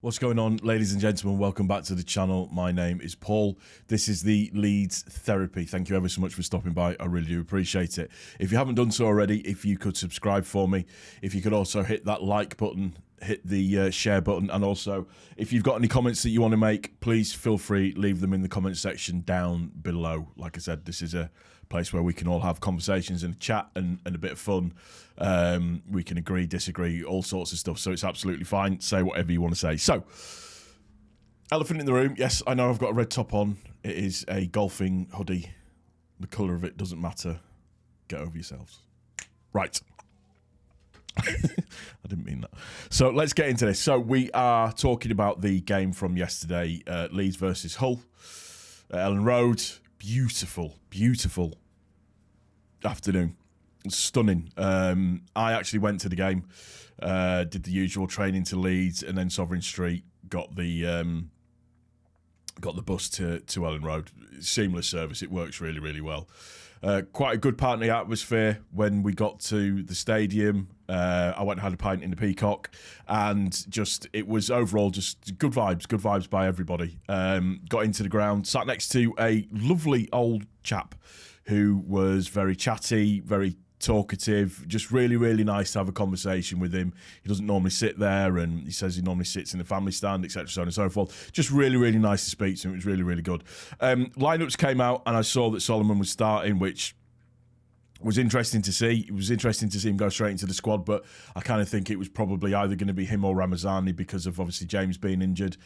What's going on, ladies and gentlemen? Welcome back to the channel. My name is Paul. This is the Leeds Therapy. Thank you ever so much for stopping by. I really do appreciate it. If you haven't done so already, if you could subscribe for me, if you could also hit that like button, hit the share button, and also if you've got any comments that you want to make, please feel free, leave them in the comment section down below. Like I said, this is a place where we can all have conversations and chat and a bit of fun. We can agree, disagree, all sorts of stuff, so it's absolutely fine. Say whatever you want to say. So, elephant in the room. Yes, I know I've got a red top on. It is a golfing hoodie. The colour of it doesn't matter. Get over yourselves. Right. I didn't mean that. So let's get into this. So we are talking about the game from yesterday, Leeds versus Hull at Ellen Road. Beautiful, beautiful afternoon. Stunning. I actually went to the game, did the usual training to Leeds, and then Sovereign Street. Got the bus to Ellen Road. Seamless service. It works really, really well. Quite a good party atmosphere when we got to the stadium. I went and had a pint in the Peacock, and it was overall just good vibes by everybody. Got into the ground, sat next to a lovely old chap who was very chatty, very talkative, just really, really nice to have a conversation with him. He doesn't normally sit there, and he says he normally sits in the family stand, etc., so on and so forth. Just really, really nice to speak to him. It was really, really good. Lineups came out, and I saw that Solomon was starting, which was interesting to see. It was interesting to see him go straight into the squad, but I kind of think it was probably either going to be him or Ramazani because of obviously James being injured.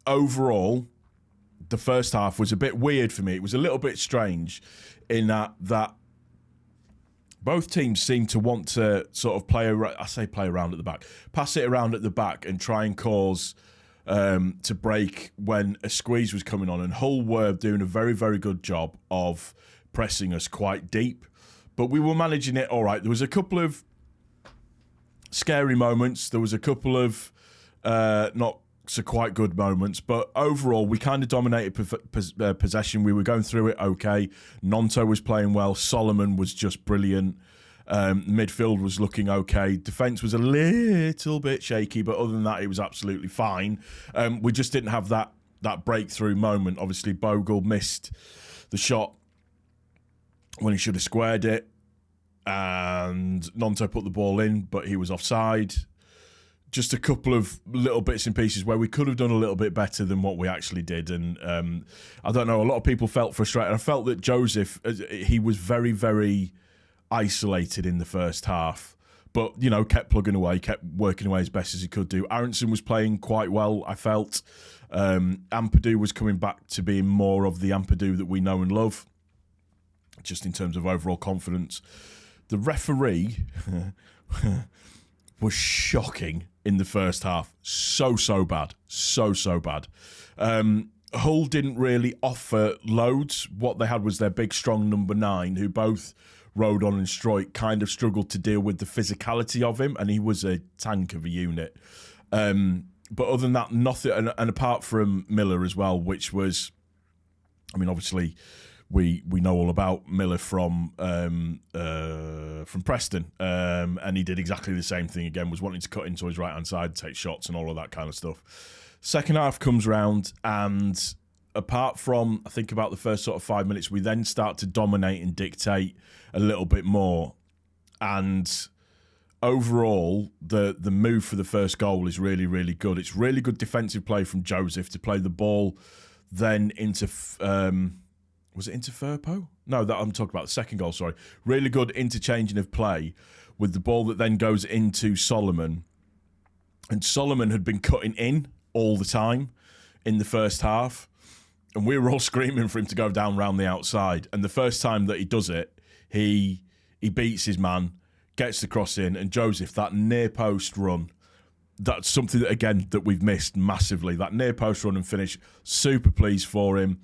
Overall, the first half was a bit weird for me. It was a little bit strange in that both teams seemed to want to sort of play around at the back, pass it around at the back and try and cause to break when a squeeze was coming on. And Hull were doing a very, very good job of pressing us quite deep, but we were managing it all right. There was a couple of scary moments. There was a couple of not so quite good moments, but overall we kind of dominated possession. We were going through it okay. Nonto was playing well. Solomon was just brilliant. Midfield was looking okay. Defence was a little bit shaky, but other than that, it was absolutely fine. We just didn't have that breakthrough moment. Obviously, Bogle missed the shot when he should have squared it, and Nonto put the ball in, but he was offside. Just a couple of little bits and pieces where we could have done a little bit better than what we actually did. And I don't know, a lot of people felt frustrated. I felt that Joseph, he was very, very isolated in the first half, but, you know, kept plugging away, kept working away as best as he could do. Aronson was playing quite well, I felt. Ampadu was coming back to being more of the Ampadu that we know and love, just in terms of overall confidence. The referee was shocking in the first half. So bad. So bad. Hull didn't really offer loads. What they had was their big, strong number 9, who both Rodon and Stroik kind of struggled to deal with the physicality of him, and he was a tank of a unit. But other than that, nothing. And apart from Miller as well, which was, I mean, obviously, we know all about Miller from Preston, and he did exactly the same thing again, was wanting to cut into his right-hand side, take shots and all of that kind of stuff. Second half comes round, and apart from, I think, about the first sort of 5 minutes, we then start to dominate and dictate a little bit more. And overall, the move for the first goal is really, really good. It's really good defensive play from Joseph to play the ball then into... was it into Firpo? No, that I'm talking about the second goal, sorry. Really good interchanging of play with the ball that then goes into Solomon. And Solomon had been cutting in all the time in the first half. And we were all screaming for him to go down round the outside. And the first time that he does it, he beats his man, gets the cross in, and Joseph, that near post run, that's something that, again, that we've missed massively. That near post run and finish, super pleased for him.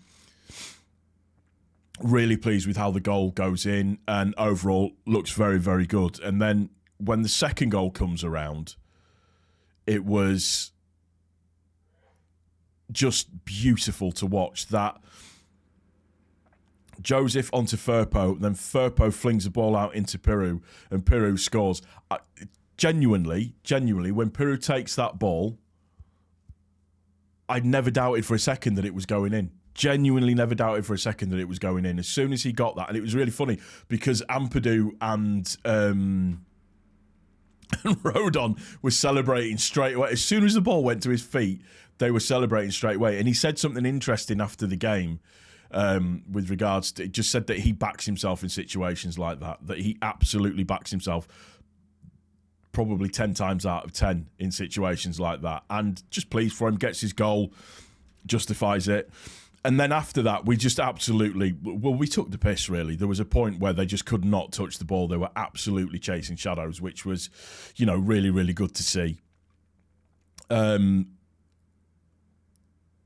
Really pleased with how the goal goes in, and overall looks very, very good. And then when the second goal comes around, it was just beautiful to watch. That Joseph onto Firpo, then Firpo flings the ball out into Piru, and Piru scores. genuinely, when Peru takes that ball, I never doubted for a second that it was going in. Genuinely never doubted for a second that it was going in. As soon as he got that, and it was really funny because Ampadu and Rodon was celebrating straight away. As soon as the ball went to his feet, they were celebrating straight away. And he said something interesting after the game with regards to, it just said that he backs himself in situations like that he absolutely backs himself probably 10 times out of 10 in situations like that. And just pleased for him, gets his goal, justifies it. And then after that, we just absolutely, we took the piss, really. There was a point where they just could not touch the ball. They were absolutely chasing shadows, which was, really, really good to see.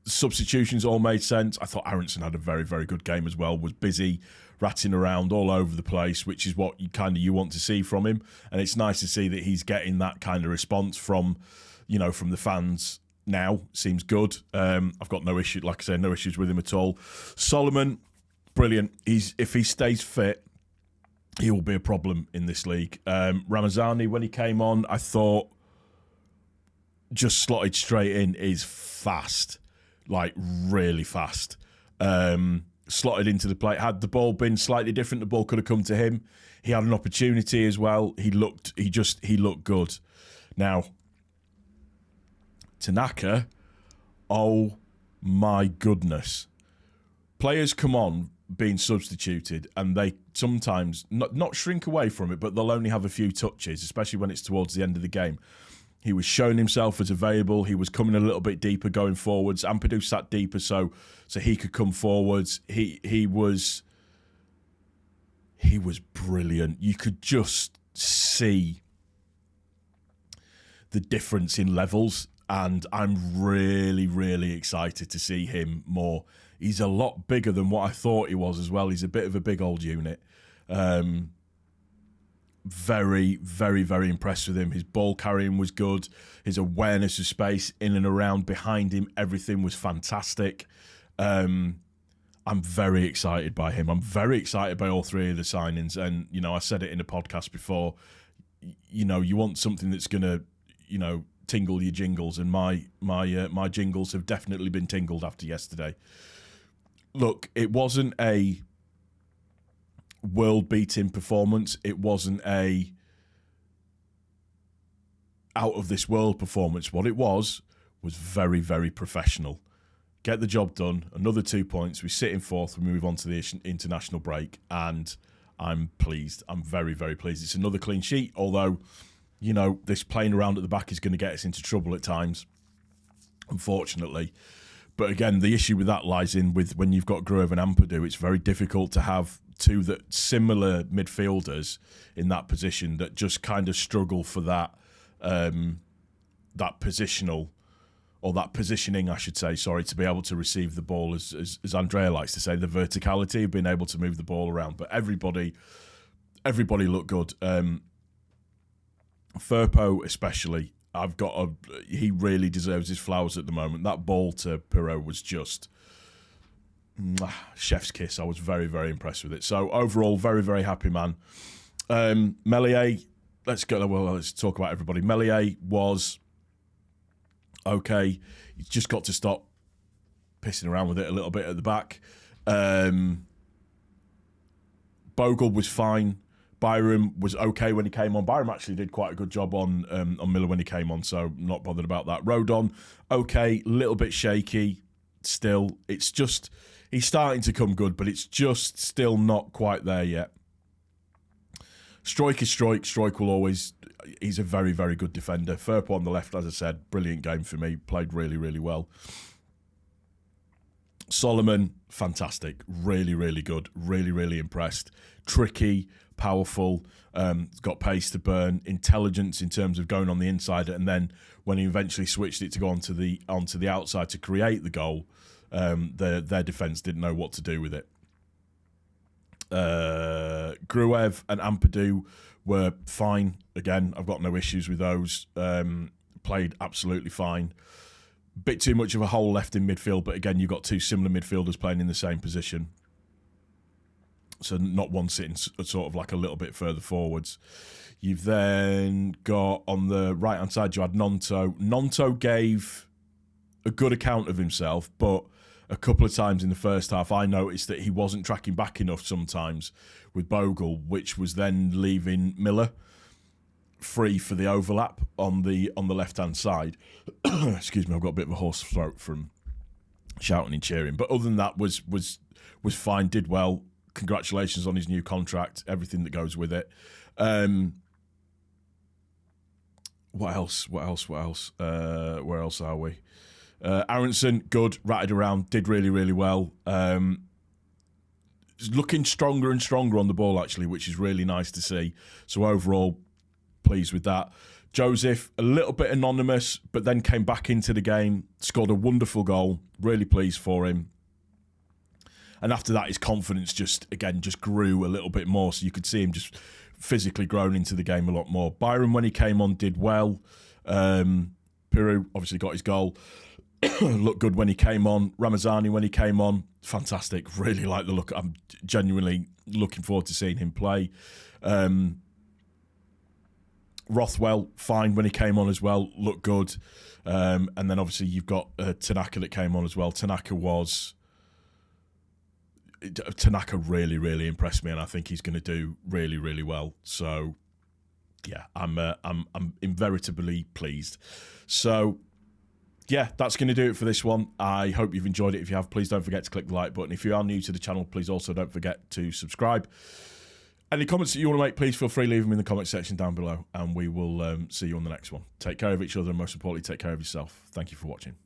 Substitutions all made sense. I thought Aronson had a very, very good game as well, was busy, ratting around all over the place, which is what you want to see from him. And it's nice to see that he's getting that kind of response from the fans now. Seems good. I've got no issue, like I say, no issues with him at all. Solomon, brilliant. If he stays fit, he will be a problem in this league. Ramazani, when he came on, I thought just slotted straight in, is fast, like really fast. Slotted into the plate. Had the ball been slightly different, the ball could have come to him. He had an opportunity as well. He looked good. Now, Tanaka, oh my goodness. Players come on being substituted and they sometimes not shrink away from it, but they'll only have a few touches, especially when it's towards the end of the game. He was showing himself as available. He was coming a little bit deeper going forwards. Ampadu sat deeper so he could come forwards. He was brilliant. You could just see the difference in levels. And I'm really, really excited to see him more. He's a lot bigger than what I thought he was as well. He's a bit of a big old unit. Very, very, very impressed with him. His ball carrying was good. His awareness of space in and around behind him, everything was fantastic. I'm very excited by him. I'm very excited by all three of the signings. And, I said it in a podcast before, you want something that's going to, tingle your jingles, and my jingles have definitely been tingled after yesterday. Look, it wasn't a world-beating performance. It wasn't a out-of-this-world performance. What it was very, very professional. Get the job done. Another 2 points. We sit in fourth. We move on to the international break, and I'm pleased. I'm very, very pleased. It's another clean sheet, although this playing around at the back is going to get us into trouble at times, unfortunately. But again, the issue with that lies in with when you've got Gruev and Ampadu, it's very difficult to have two similar midfielders in that position that just kind of struggle for that positional, or that positioning, I should say, to be able to receive the ball, as Andrea likes to say, the verticality of being able to move the ball around. But everybody looked good. Firpo especially, he really deserves his flowers at the moment. That ball to Pirro was just chef's kiss. I was very, very impressed with it. So overall, very, very happy man. Meslier, let's talk about everybody. Meslier was okay. He's just got to stop pissing around with it a little bit at the back. Bogle was fine. Byram was okay when he came on. Byram actually did quite a good job on Miller when he came on, so not bothered about that. Rodon, okay, little bit shaky still. It's just, he's starting to come good, but it's just still not quite there yet. Struijk is Struijk. Struijk will always, he's a very, very good defender. Firpo on the left, as I said, brilliant game for me. Played really, really well. Solomon, fantastic. Really, really good. Really, really impressed. Tricky, powerful, got pace to burn, intelligence in terms of going on the inside, and then when he eventually switched it to go onto the outside to create the goal, their defence didn't know what to do with it. Gruev and Ampadu were fine. Again, I've got no issues with those. Played absolutely fine. Bit too much of a hole left in midfield, but again, you've got two similar midfielders playing in the same position. So not one sitting sort of like a little bit further forwards. You've then got on the right-hand side, you had Nonto. Nonto gave a good account of himself, but a couple of times in the first half, I noticed that he wasn't tracking back enough sometimes with Bogle, which was then leaving Miller free for the overlap on the left-hand side. Excuse me, I've got a bit of a hoarse throat from shouting and cheering. But other than that, was fine, did well. Congratulations on his new contract, everything that goes with it. What else? Where else are we? Aronson, good, ratted around, did really, really well. Looking stronger and stronger on the ball, actually, which is really nice to see. So overall, pleased with that. Joseph, a little bit anonymous, but then came back into the game, scored a wonderful goal. Really pleased for him. And after that, his confidence just grew a little bit more. So you could see him just physically growing into the game a lot more. Byron, when he came on, did well. Piru obviously got his goal. Looked good when he came on. Ramazani, when he came on, fantastic. Really like the look. I'm genuinely looking forward to seeing him play. Rothwell, fine when he came on as well. Looked good. And then obviously you've got Tanaka that came on as well. Tanaka really, really impressed me, and I think he's going to do really, really well. So, yeah, I'm invariably pleased. So, yeah, that's going to do it for this one. I hope you've enjoyed it. If you have, please don't forget to click the like button. If you are new to the channel, please also don't forget to subscribe. Any comments that you want to make, please feel free to leave them in the comment section down below, and we will see you on the next one. Take care of each other, and most importantly, take care of yourself. Thank you for watching.